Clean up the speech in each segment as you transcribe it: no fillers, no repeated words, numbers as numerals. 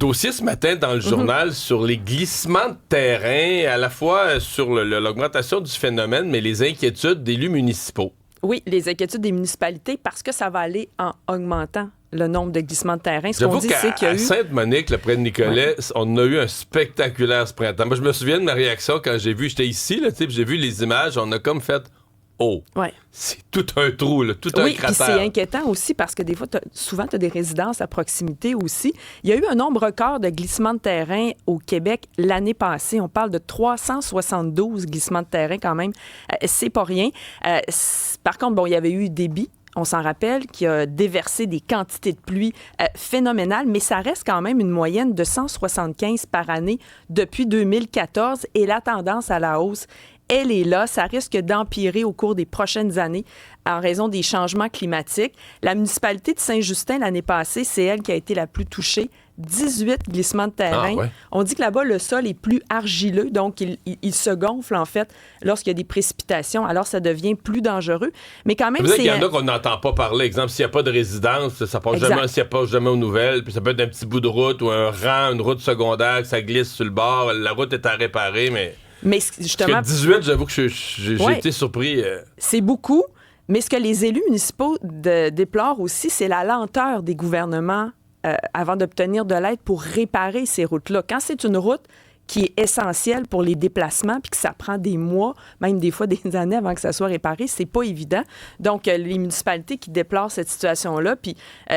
dossier ce matin dans le journal sur les glissements de terrain, à la fois sur l'augmentation du phénomène, mais les inquiétudes d'élus municipaux. Oui, les inquiétudes des municipalités parce que ça va aller en augmentant le nombre de glissements de terrain. Ce qu'on dit, c'est qu'il y a eu... Sainte-Monique, près de Nicolet, on a eu un spectaculaire ce printemps. Moi, je me souviens de ma réaction quand j'étais ici, là, j'ai vu les images, on a comme fait... Oh, c'est tout un trou, là, tout un cratère. Oui, puis c'est inquiétant aussi parce que des fois, souvent, tu as des résidences à proximité aussi. Il y a eu un nombre record de glissements de terrain au Québec l'année passée. On parle de 372 glissements de terrain quand même. C'est pas rien. Par contre, il y avait eu débit. On s'en rappelle, qui a déversé des quantités de pluie phénoménales, mais ça reste quand même une moyenne de 175 par année depuis 2014 et la tendance à la hausse, elle est là. Ça risque d'empirer au cours des prochaines années en raison des changements climatiques. La municipalité de Saint-Justin, l'année passée, c'est elle qui a été la plus touchée. 18 glissements de terrain. Ah ouais. On dit que là-bas, le sol est plus argileux, donc il se gonfle, en fait, lorsqu'il y a des précipitations. Alors, ça devient plus dangereux. Mais quand même, il y en a qu'on n'entend pas parler. Exemple, s'il n'y a pas de résidence, ça passe jamais, s'il n'y a pas jamais aux nouvelles, puis ça peut être un petit bout de route ou un rang, une route secondaire, que ça glisse sur le bord, la route est à réparer, mais justement... Parce que 18, j'avoue que j'ai été surpris. C'est beaucoup, mais ce que les élus municipaux déplorent aussi, c'est la lenteur des gouvernements avant d'obtenir de l'aide pour réparer ces routes-là. Quand c'est une route qui est essentielle pour les déplacements puis que ça prend des mois, même des fois des années avant que ça soit réparé, c'est pas évident. Donc, les municipalités qui déplorent cette situation-là, puis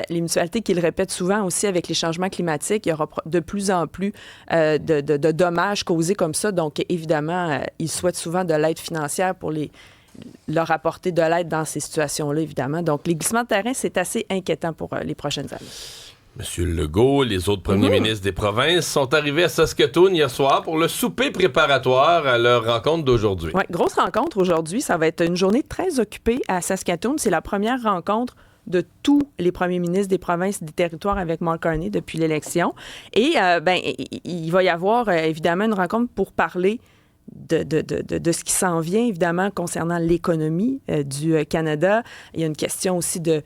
les municipalités qui le répètent souvent aussi avec les changements climatiques, il y aura de plus en plus de dommages causés comme ça. Donc, évidemment, ils souhaitent souvent de l'aide financière pour leur apporter de l'aide dans ces situations-là, évidemment. Donc, les glissements de terrain, c'est assez inquiétant pour les prochaines années. Monsieur Legault, les autres premiers ministres des provinces sont arrivés à Saskatoon hier soir pour le souper préparatoire à leur rencontre d'aujourd'hui. Oui, grosse rencontre aujourd'hui. Ça va être une journée très occupée à Saskatoon. C'est la première rencontre de tous les premiers ministres des provinces et des territoires avec Mark Carney depuis l'élection. Et il va y avoir évidemment une rencontre pour parler de ce qui s'en vient, évidemment, concernant l'économie du Canada. Il y a une question aussi de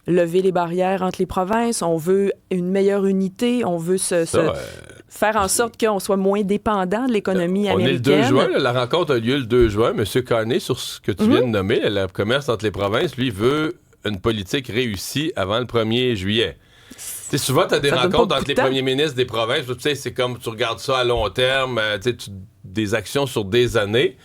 lever les barrières entre les provinces. On veut une meilleure unité. On veut faire en sorte qu'on soit moins dépendant de l'économie américaine. On est le 2 juin. La rencontre a lieu le 2 juin. M. Carney, sur ce que tu viens de nommer, le commerce entre les provinces, lui, veut une politique réussie avant le 1er juillet. T'sais, souvent, tu as des rencontres entre les premiers ministres des provinces. Tu sais, c'est comme tu regardes ça à long terme, des actions sur des années.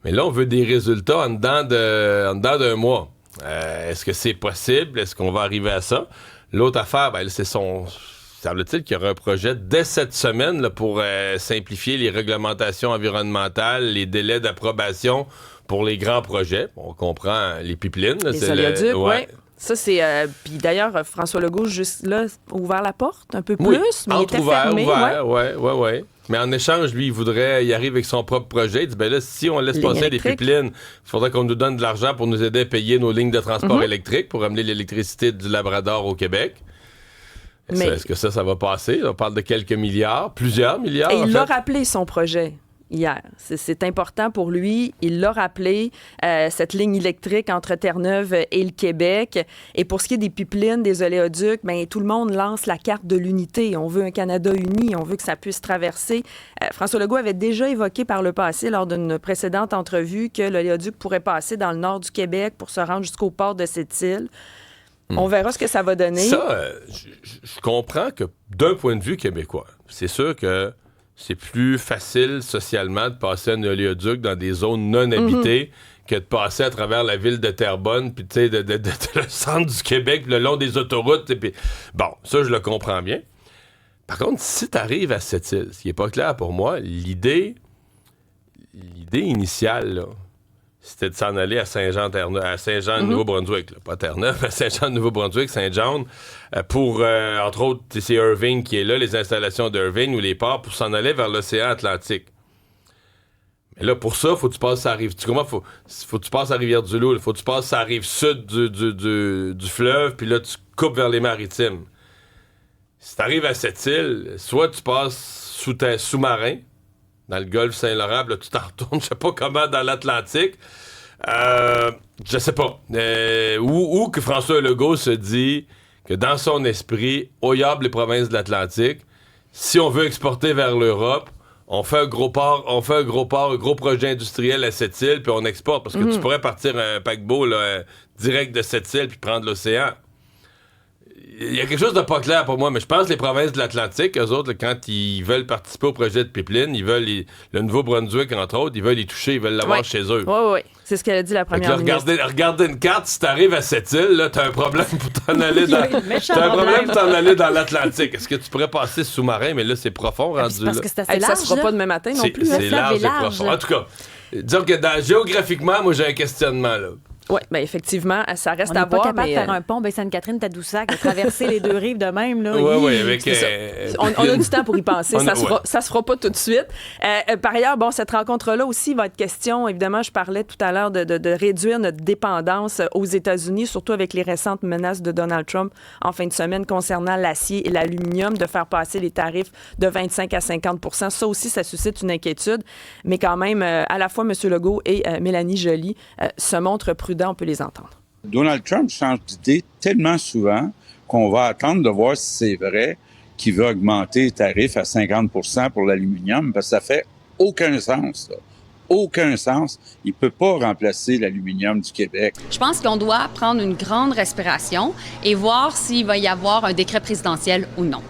Mais là, on veut des résultats en dedans d'un mois. Est-ce que c'est possible? Est-ce qu'on va arriver à ça? L'autre affaire, c'est semble-t-il qu'il y aura un projet dès cette semaine là, pour simplifier les réglementations environnementales, les délais d'approbation pour les grands projets. On comprend les pipelines. Là, les oléoducs, oui. Ça, c'est... Puis d'ailleurs, François Legault, juste là, a ouvert la porte un peu plus, mais il était fermé. Oui. Mais en échange, lui, il arrive avec son propre projet. Il dit, là, si on laisse passer des pipelines, il faudrait qu'on nous donne de l'argent pour nous aider à payer nos lignes de transport électrique pour amener l'électricité du Labrador au Québec. Est-ce que ça va passer? On parle de quelques milliards, plusieurs milliards. Et il a rappelé son projet hier. C'est important pour lui. Il l'a rappelé, cette ligne électrique entre Terre-Neuve et le Québec. Et pour ce qui est des pipelines, des oléoducs, tout le monde lance la carte de l'unité. On veut un Canada uni. On veut que ça puisse traverser. François Legault avait déjà évoqué par le passé, lors d'une précédente entrevue, que l'oléoduc pourrait passer dans le nord du Québec pour se rendre jusqu'au port de Sept-Îles. On verra ce que ça va donner. Ça, je comprends que d'un point de vue québécois, c'est sûr que c'est plus facile socialement de passer un oléoduc dans des zones non habitées que de passer à travers la ville de Terrebonne, puis tu sais, le centre du Québec, le long des autoroutes. Puis bon, ça, je le comprends bien. Par contre, si tu arrives à Sept-Îles, ce qui n'est pas clair pour moi, l'idée initiale, là, c'était de s'en aller à Saint-Jean-Nouveau-Brunswick, là, pas Terre-Neuve, à Saint-Jean-Nouveau-Brunswick, Saint-John, pour, entre autres, c'est Irving qui est là, les installations d'Irving ou les ports, pour s'en aller vers l'océan Atlantique. Mais là, pour ça, faut que tu passes à faut que tu passes à Rivière-du-Loup, faut que tu passes à la rive sud du fleuve, puis là, tu coupes vers les maritimes. Si tu arrives à cette île, soit tu passes sous-marin, dans le golfe Saint-Laurent, là, tu t'en retournes, je sais pas comment, dans l'Atlantique. Je sais pas. Ou que François Legault se dit que dans son esprit, au yard les provinces de l'Atlantique, si on veut exporter vers l'Europe, on fait un gros gros projet industriel à Sept-Îles, puis on exporte. Parce que tu pourrais partir un paquebot là, direct de Sept-Îles puis prendre l'océan. Il y a quelque chose de pas clair pour moi, mais je pense que les provinces de l'Atlantique, eux autres, là, quand ils veulent participer au projet de pipeline, ils veulent le Nouveau-Brunswick, entre autres, ils veulent y toucher, ils veulent l'avoir chez eux. Oui. C'est ce qu'elle a dit la première ministre. Regarder une carte, si t'arrives à Sept-Îles, là, t'as un problème pour t'en aller dans l'Atlantique. Est-ce que tu pourrais passer sous-marin, mais là, c'est profond rendu parce là. que c'est assez large, ça se fera pas demain matin non plus. C'est large et profond. En tout cas, disons que géographiquement, moi, j'ai un questionnement, là. Oui, bien effectivement, ça reste on à n'est pas voir. capable de faire un pont Baie-Sainte-Catherine-Tadoussac, de traverser les deux rives de même. Là. Oui, avec... On a du temps pour y penser. Ça se fera pas tout de suite. Par ailleurs, cette rencontre-là aussi va être question, évidemment, je parlais tout à l'heure de réduire notre dépendance aux États-Unis, surtout avec les récentes menaces de Donald Trump en fin de semaine concernant l'acier et l'aluminium, de faire passer les tarifs de 25 à 50 %. Ça aussi, ça suscite une inquiétude. Mais quand même, à la fois M. Legault et Mélanie Joly se montrent prudents. On peut les entendre. Donald Trump change d'idée tellement souvent qu'on va attendre de voir si c'est vrai qu'il veut augmenter les tarifs à 50 % pour l'aluminium, parce que ça fait aucun sens, là. Aucun sens. Il ne peut pas remplacer l'aluminium du Québec. Je pense qu'on doit prendre une grande respiration et voir s'il va y avoir un décret présidentiel ou non.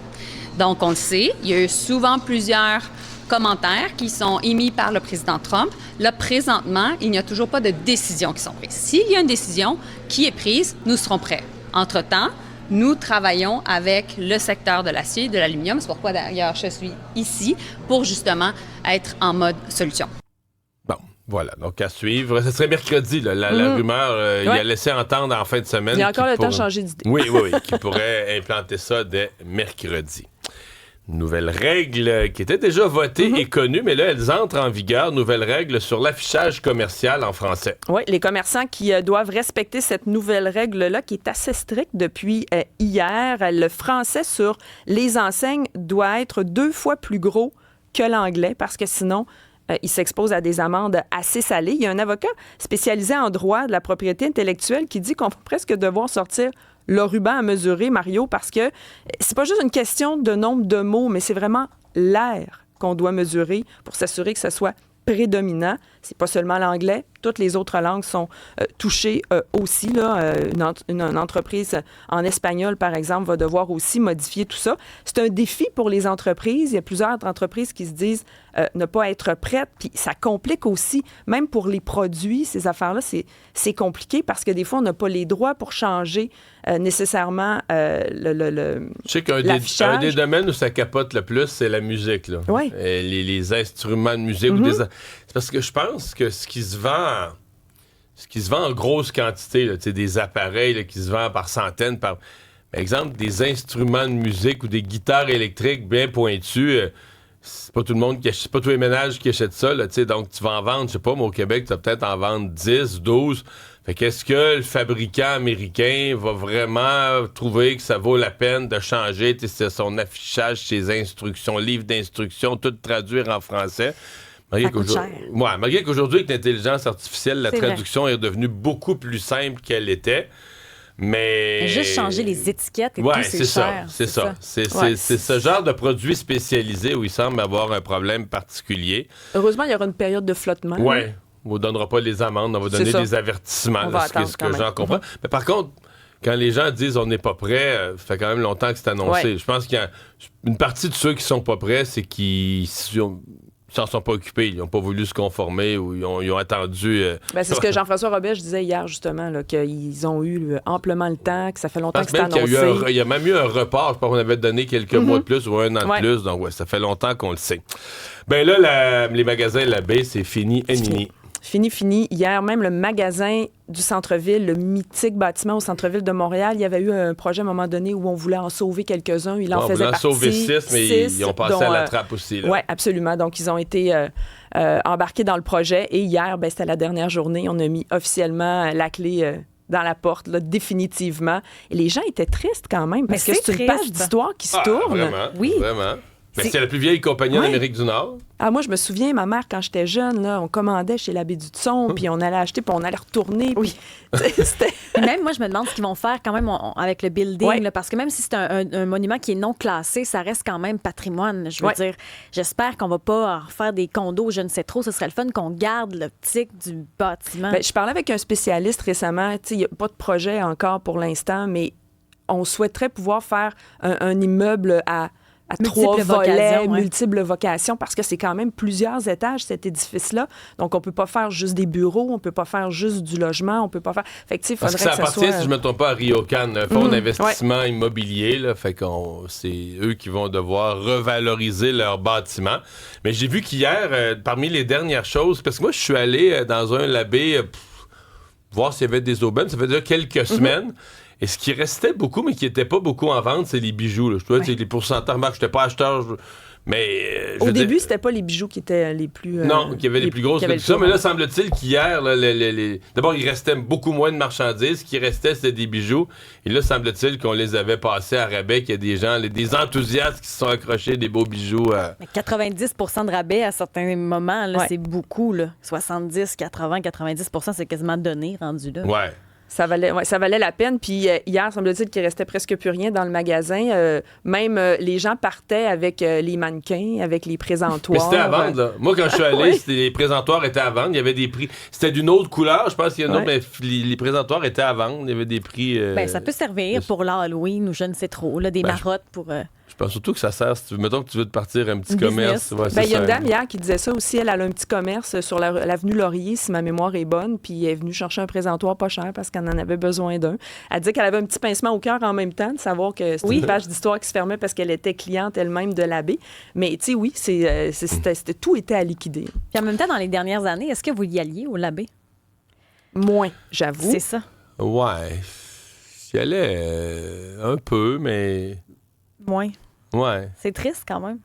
Donc, on le sait, il y a eu souvent plusieurs commentaires qui sont émis par le président Trump. Là, présentement, il n'y a toujours pas de décision qui sont prises. S'il y a une décision qui est prise, nous serons prêts. Entre-temps, nous travaillons avec le secteur de l'acier et de l'aluminium. C'est pourquoi, d'ailleurs, je suis ici pour justement être en mode solution. Bon, voilà. Donc, à suivre. Ce serait mercredi, là, la rumeur. Il a laissé entendre en fin de semaine. Il y a encore le temps de changer d'idée. Oui, qui pourrait implanter ça dès mercredi. Nouvelles règles qui étaient déjà votées et connues, mais là, elles entrent en vigueur. Nouvelles règles sur l'affichage commercial en français. Oui, les commerçants qui doivent respecter cette nouvelle règle-là, qui est assez stricte depuis hier. Le français sur les enseignes doit être 2 fois plus gros que l'anglais, parce que sinon, il s'expose à des amendes assez salées. Il y a un avocat spécialisé en droit de la propriété intellectuelle qui dit qu'on va presque devoir sortir le ruban à mesurer, Mario, parce que c'est pas juste une question de nombre de mots, mais c'est vraiment l'air qu'on doit mesurer pour s'assurer que ça soit prédominant. C'est pas seulement l'anglais, toutes les autres langues sont touchées aussi. Là, une entreprise en espagnol, par exemple, va devoir aussi modifier tout ça. C'est un défi pour les entreprises. Il y a plusieurs entreprises qui se disent ne pas être prêtes. Puis ça complique aussi, même pour les produits, ces affaires-là, c'est compliqué parce que des fois, on n'a pas les droits pour changer nécessairement Je sais qu'un des domaines où ça capote le plus, c'est la musique. Là. Oui. Les instruments de musique. C'est parce que je pense que ce qui se vend en grosse quantité, là, des appareils là, qui se vendent par centaines, par exemple, des instruments de musique ou des guitares électriques bien pointues, c'est pas tout le monde c'est pas tous les ménages qui achètent ça, là, donc tu vas en vendre, je sais pas, mais au Québec, tu vas peut-être en vendre 10, 12. Fait qu'est-ce que le fabricant américain va vraiment trouver que ça vaut la peine de changer son affichage, ses instructions, livres d'instructions, tout traduire en français? Malgré qu'aujourd'hui, avec l'intelligence artificielle, la traduction est devenue beaucoup plus simple qu'elle était. Mais juste changer les étiquettes et tout, c'est cher. C'est ça. C'est ce genre de produit spécialisé où il semble avoir un problème particulier. Heureusement, il y aura une période de flottement. Oui. On ne vous donnera pas les amendes, on va donner des avertissements. C'est ce que j'en comprends. Mais par contre, quand les gens disent on n'est pas prêt, ça fait quand même longtemps que c'est annoncé. Ouais. Je pense qu'il y a une partie de ceux qui sont pas prêts, c'est qu'ils s'en sont pas occupés. Ils n'ont pas voulu se conformer ou ils ont attendu. C'est ce que Jean-François Robert disait hier, justement, là, qu'ils ont eu amplement le temps, que ça fait longtemps que c'est annoncé. Il y a même eu un report. Je pense qu'on avait donné quelques mois de plus ou un an de plus. Donc, ça fait longtemps qu'on le sait. Ben là, les magasins La Baie, c'est fini. Fini. Hier, même le magasin du centre-ville, le mythique bâtiment au centre-ville de Montréal, il y avait eu un projet à un moment donné où on voulait en sauver quelques-uns. Il en faisait partie. On voulait en sauver 6, mais ils ont passé à la trappe aussi. Oui, absolument. Donc, ils ont été embarqués dans le projet. Et hier, c'était la dernière journée. On a mis officiellement la clé dans la porte, là, définitivement. Et les gens étaient tristes quand même, parce que c'est une page d'histoire qui se tourne. Vraiment, oui. Vraiment. C'est la plus vieille compagnie en Amérique du Nord. Ah, moi, je me souviens, ma mère, quand j'étais jeune, là, on commandait chez l'Abbé du Tson, puis on allait acheter, puis on allait retourner. Oui. Même moi, je me demande ce qu'ils vont faire quand même avec le building, là, parce que même si c'est un monument qui est non classé, ça reste quand même patrimoine. Je veux dire, j'espère qu'on va pas en refaire des condos, je ne sais trop. Ce serait le fun qu'on garde l'optique du bâtiment. Je parlais avec un spécialiste récemment. Il n'y a pas de projet encore pour l'instant, mais on souhaiterait pouvoir faire un immeuble à 3 volets, multiples vocations, parce que c'est quand même plusieurs étages, cet édifice-là. Donc, on ne peut pas faire juste des bureaux, on ne peut pas faire juste du logement, on ne peut pas faire... Fait que, parce que ça appartient, si je ne me trompe pas, à Ryokan, un fonds d'investissement immobilier. Là, fait que c'est eux qui vont devoir revaloriser leur bâtiment. Mais j'ai vu qu'hier, parmi les dernières choses, parce que moi, je suis allé dans un labé voir s'il y avait des aubaines, ça fait déjà quelques semaines. Et ce qui restait beaucoup, mais qui n'était pas beaucoup en vente, c'est les bijoux. Là. Je dois dire, les pourcentages, je n'étais pas acheteur, mais... Au début, c'était pas les bijoux qui étaient les plus... non, qui avaient les plus grosses réductions. Mais là, semble-t-il qu'hier, là, d'abord, il restait beaucoup moins de marchandises. Ce qui restait, c'était des bijoux. Et là, semble-t-il qu'on les avait passés à rabais, qu'il y a des gens, des enthousiastes qui se sont accrochés des beaux bijoux. 90 de rabais à certains moments, là, c'est beaucoup. Là. 70, 80, 90 c'est quasiment donné, rendu là. Ouais. Ça valait la peine. Puis hier, semble-t-il qu'il restait presque plus rien dans le magasin. Même les gens partaient avec les mannequins, avec les présentoirs. Mais c'était à vendre, là. Moi, quand je suis allé, les présentoirs étaient à vendre. Il y avait des prix. C'était d'une autre couleur. Je pense qu'il y a une autre, mais les présentoirs étaient à vendre. Il y avait des prix... ça peut servir pour l'Halloween ou je ne sais trop. Là, des marottes pour... Je pense surtout que ça sert, mettons que tu veux te partir un petit commerce. Il y a une dame hier qui disait ça aussi. Elle a un petit commerce sur l'avenue Laurier, si ma mémoire est bonne, puis elle est venue chercher un présentoir pas cher parce qu'elle en avait besoin d'un. Elle dit qu'elle avait un petit pincement au cœur en même temps de savoir que c'était une page d'histoire qui se fermait parce qu'elle était cliente elle-même de l'abbé. Mais tu sais, tout était à liquider. Puis en même temps, dans les dernières années, est-ce que vous y alliez au l'abbé? Moins, j'avoue. C'est ça. Ouais. J'y allais un peu, mais... Moins. Ouais. C'est triste quand même.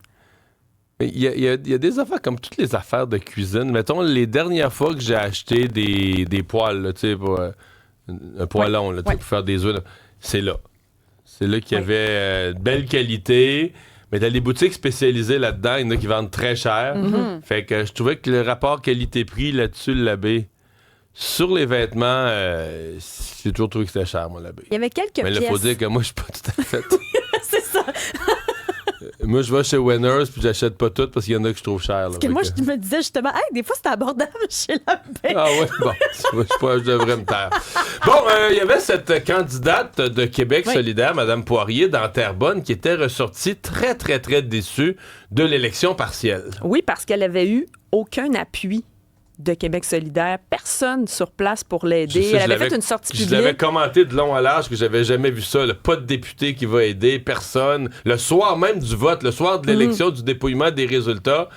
Il y a des affaires comme toutes les affaires de cuisine. Mettons, les dernières fois que j'ai acheté des poêles, tu sais, pour un poêlon, là, pour faire des œufs, c'est là. C'est là qu'il y avait de belle qualité. Mais dans les boutiques spécialisées là-dedans, il y en a qui vendent très cher. Mm-hmm. Fait que je trouvais que le rapport qualité-prix là-dessus, l'abbé, sur les vêtements, j'ai toujours trouvé que c'était cher, moi, l'abbé. Il y avait quelques pièces. Mais il faut dire que moi, je suis pas tout à fait... C'est ça. Moi, je vais chez Winners puis j'achète pas toutes parce qu'il y en a que je trouve cher. Parce que moi, je me disais justement, des fois, c'était abordable chez l'abbé. Ah ouais, bon, je devrais me taire. Bon, il y avait cette candidate de Québec solidaire, Mme Poirier, dans Terrebonne, qui était ressortie très, très, très déçue de l'élection partielle. Oui, parce qu'elle avait eu aucun appui de Québec solidaire. Personne sur place pour l'aider. Elle avait fait une sortie publique. Je l'avais commenté de long à large que j'avais jamais vu ça. Là. Pas de député qui va aider, personne. Le soir même du vote, le soir de l'élection, du dépouillement des résultats,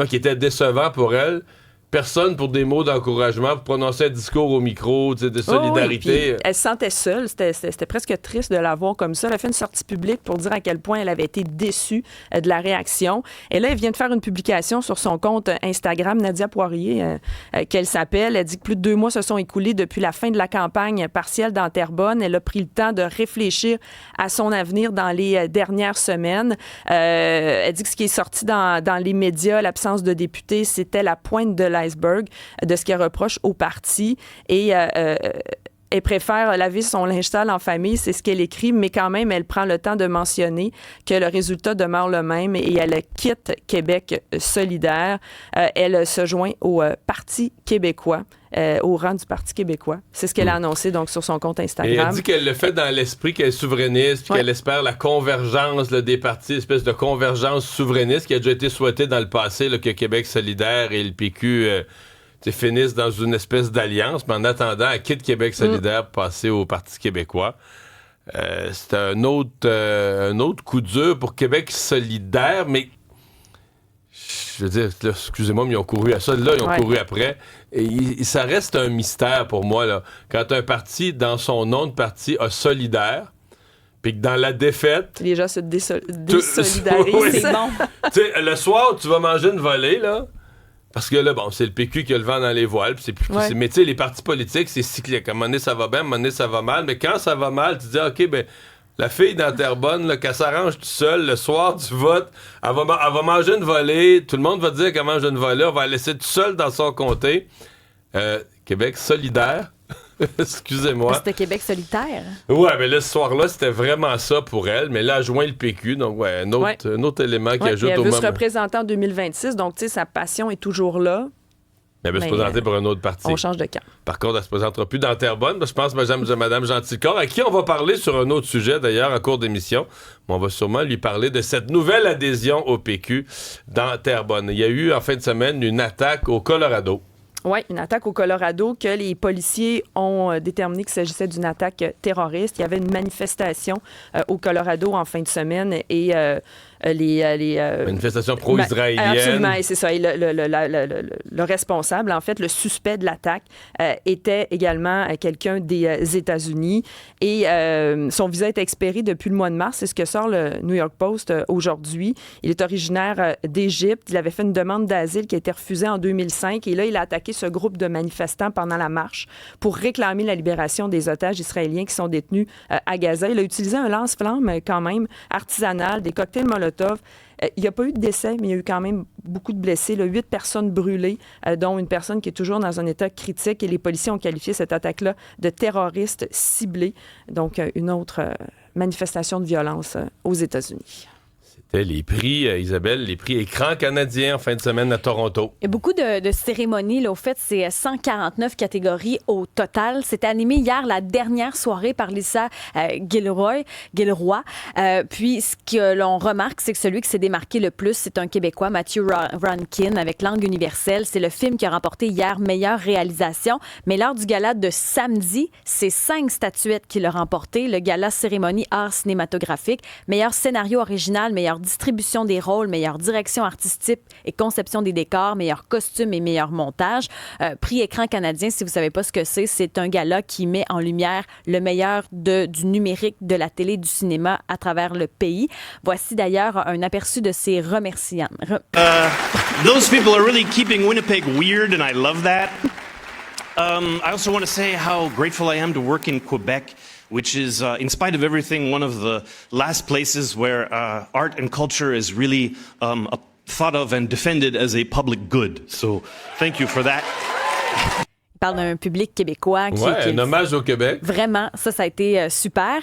qui était décevant pour elle. Personne pour des mots d'encouragement, pour prononcer un discours au micro, de solidarité. Elle se sentait seule. C'était presque triste de la voir comme ça. Elle a fait une sortie publique pour dire à quel point elle avait été déçue de la réaction. Et là, elle vient de faire une publication sur son compte Instagram, Nadia Poirier, qu'elle s'appelle. Elle dit que plus de 2 mois se sont écoulés depuis la fin de la campagne partielle dans Terrebonne. Elle a pris le temps de réfléchir à son avenir dans les dernières semaines. Elle dit que ce qui est sorti dans les médias, l'absence de députés, c'était la pointe de l'iceberg de ce qu'elle reproche au parti. Et elle préfère laver son linge sale en famille, c'est ce qu'elle écrit, mais quand même, elle prend le temps de mentionner que le résultat demeure le même et elle quitte Québec solidaire. Elle se joint au Parti québécois. Au rang du Parti québécois. C'est ce qu'elle a annoncé donc sur son compte Instagram. Et elle dit qu'elle le fait dans l'esprit qu'elle est souverainiste, puis qu'elle espère la convergence des partis, espèce de convergence souverainiste qui a déjà été souhaitée dans le passé, là, que Québec solidaire et le PQ finissent dans une espèce d'alliance, mais en attendant, elle quitte Québec solidaire pour passer au Parti québécois. C'est un autre coup dur pour Québec solidaire, mais je veux dire, là, excusez-moi, mais ils ont couru à ça. Là, ils ont couru après. Et ça reste un mystère pour moi, là. Quand un parti, dans son nom de parti, a solidaire, puis que dans la défaite... Les gens se désolidarisent. Oui. C'est bon. Tu sais, le soir, tu vas manger une volée, là, parce que là, bon, c'est le PQ qui a le vent dans les voiles. Mais tu sais, les partis politiques, c'est cyclique. À un moment donné, ça va bien, à un moment donné, ça va mal. Mais quand ça va mal, tu dis, OK, ben La fille dans Terrebonne, là, qu'elle s'arrange toute seule, le soir du vote, elle va manger une volée, tout le monde va dire qu'elle mange une volée, on va la laisser toute seule dans son comté. Québec solidaire. Excusez-moi. C'était Québec solitaire. Ouais, mais là, ce soir-là, c'était vraiment ça pour elle. Mais là, elle a joint le PQ, donc un autre élément qui ajoute au moment. Elle veut moment. se représenter en 2026, donc tu sais, sa passion est toujours là. Mais elle veut se présenter pour un autre parti. On change de camp. Par contre, elle ne se présentera plus dans Terrebonne. Je pense Mme Gentilcorps, à qui on va parler sur un autre sujet, d'ailleurs, en cours d'émission. Mais on va sûrement lui parler de cette nouvelle adhésion au PQ dans Terrebonne. Il y a eu, en fin de semaine, une attaque au Colorado. Oui, une attaque au Colorado que les policiers ont déterminé qu'il s'agissait d'une attaque terroriste. Il y avait une manifestation au Colorado en fin de semaine et manifestation pro-israélienne. Absolument, et c'est ça. Et le responsable, en fait, le suspect de l'attaque était également quelqu'un des États-Unis et son visa est expiré depuis le mois de mars. C'est ce que sort le New York Post aujourd'hui. Il est originaire d'Égypte. Il avait fait une demande d'asile qui a été refusée en 2005 et là, il a attaqué ce groupe de manifestants pendant la marche pour réclamer la libération des otages israéliens qui sont détenus à Gaza. Il a utilisé un lance-flamme quand même artisanal, des cocktails Molotov. Il n'y a pas eu de décès, mais il y a eu quand même beaucoup de blessés. 8 personnes brûlées, dont une personne qui est toujours dans un état critique. Et les policiers ont qualifié cette attaque-là de terroriste ciblée. Donc, une autre manifestation de violence aux États-Unis. C'était les prix, Isabelle, les prix écran canadiens en fin de semaine à Toronto. Il y a beaucoup de cérémonies. Là, au fait, c'est 149 catégories au total. C'était animé hier, la dernière soirée, par Lisa Gilroy. Puis, ce que l'on remarque, c'est que celui qui s'est démarqué le plus, c'est un Québécois, Matthew Rankin, avec Langue universelle. C'est le film qui a remporté hier meilleure réalisation. Mais lors du gala de samedi, c'est 5 statuettes qu'il a remporté. Le gala cérémonie art cinématographique, meilleur scénario original, meilleure distribution des rôles, meilleure direction artistique et conception des décors, meilleur costume et meilleur montage. Prix écran canadien, si vous ne savez pas ce que c'est un gala qui met en lumière le meilleur du numérique, de la télé, du cinéma à travers le pays. Voici d'ailleurs un aperçu de ces remerciements. Those people are really keeping Winnipeg weird and I love that. I also want to say how grateful I am to work in Quebec, which is, in spite of everything, one of the last places where art and culture is really thought of and defended as a public good. So, thank you for that. Il parle d'un public québécois. Un hommage au Québec. Vraiment, ça a été super.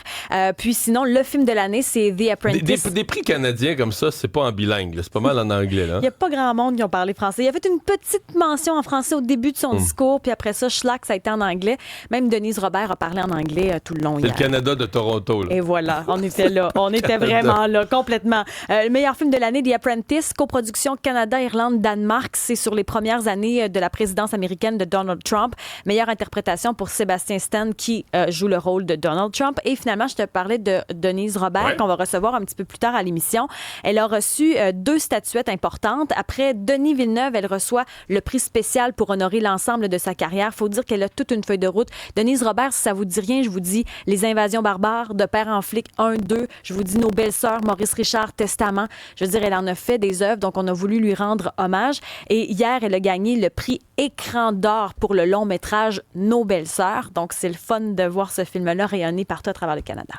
Puis sinon, le film de l'année, c'est The Apprentice. Des prix canadiens comme ça, c'est pas en bilingue. C'est pas mal en anglais. Il n'y a pas grand monde qui ont parlé français. Il a fait une petite mention en français au début de son discours, puis après ça, Schlack, ça a été en anglais. Même Denise Robert a parlé en anglais tout le long. C'est le Canada de Toronto. Là. Et voilà, on était là. On était vraiment là, complètement. Le meilleur film de l'année, The Apprentice, coproduction Canada, Irlande, Danemark. C'est sur les premières années de la présidence américaine de Donald Trump. Meilleure interprétation pour Sébastien Stan qui joue le rôle de Donald Trump. Et finalement, je te parlais de Denise Robert qu'on va recevoir un petit peu plus tard à l'émission. Elle a reçu 2 statuettes importantes. Après Denis Villeneuve, elle reçoit le prix spécial pour honorer l'ensemble de sa carrière. Faut dire qu'elle a toute une feuille de route. Denise Robert, si ça vous dit rien, je vous dis Les Invasions barbares, De père en flic 1, 2. Je vous dis Nos belles-sœurs, Maurice Richard, Testament. Je veux dire, elle en a fait des œuvres, donc on a voulu lui rendre hommage. Et hier, elle a gagné le prix Écran d'or pour le long métrage Nos belles-sœurs. Donc, c'est le fun de voir ce film-là rayonner partout à travers le Canada.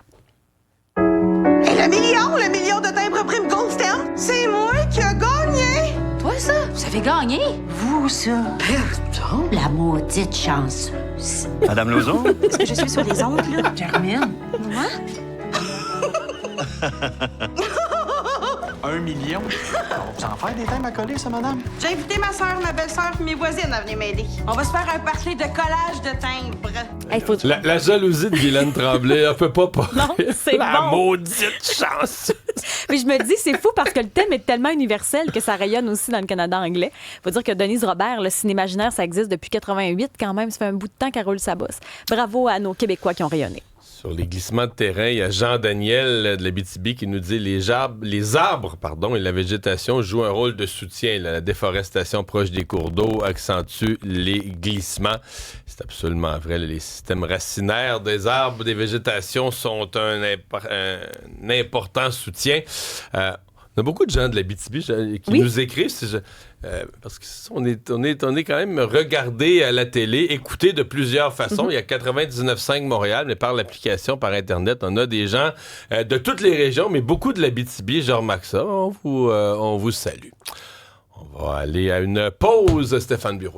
Et le million de timbres prime Gold Stem, c'est moi qui a gagné! Toi, ça? Vous avez gagné? Vous, ça? Pardon? La maudite chanceuse. Madame Lauzon? Est-ce que je suis sur les ondes, là? Germaine? Moi? 1 million? On va en faire des thèmes à coller, ça, madame? J'ai invité ma soeur, ma belle-sœur et mes voisines à venir m'aider. On va se faire un party de collage de timbres. Hey, La jalousie de Guylaine Tremblay, elle peut pas parler. Non, c'est La bon. maudite chance! Mais je me dis, c'est fou parce que le thème est tellement universel que ça rayonne aussi dans le Canada anglais. Faut dire que Denise Robert, le cinéma imaginaire, ça existe depuis 88 quand même. Ça fait un bout de temps qu'elle roule sa bosse. Bravo à nos Québécois qui ont rayonné. Sur les glissements de terrain, il y a Jean-Daniel de l'Abitibi qui nous dit les arbres et la végétation jouent un rôle de soutien. La déforestation proche des cours d'eau accentue les glissements. C'est absolument vrai. Les systèmes racinaires des arbres, des végétations sont un important soutien. On a beaucoup de gens de l'Abitibi qui nous écrivent parce qu'on est quand même regardé à la télé, écouté de plusieurs façons. Il y a 99.5 Montréal, mais par l'application, par Internet, on a des gens de toutes les régions, mais beaucoup de l'Abitibi. Je remarque ça. On vous salue. On va aller à une pause, Stéphane Bureau.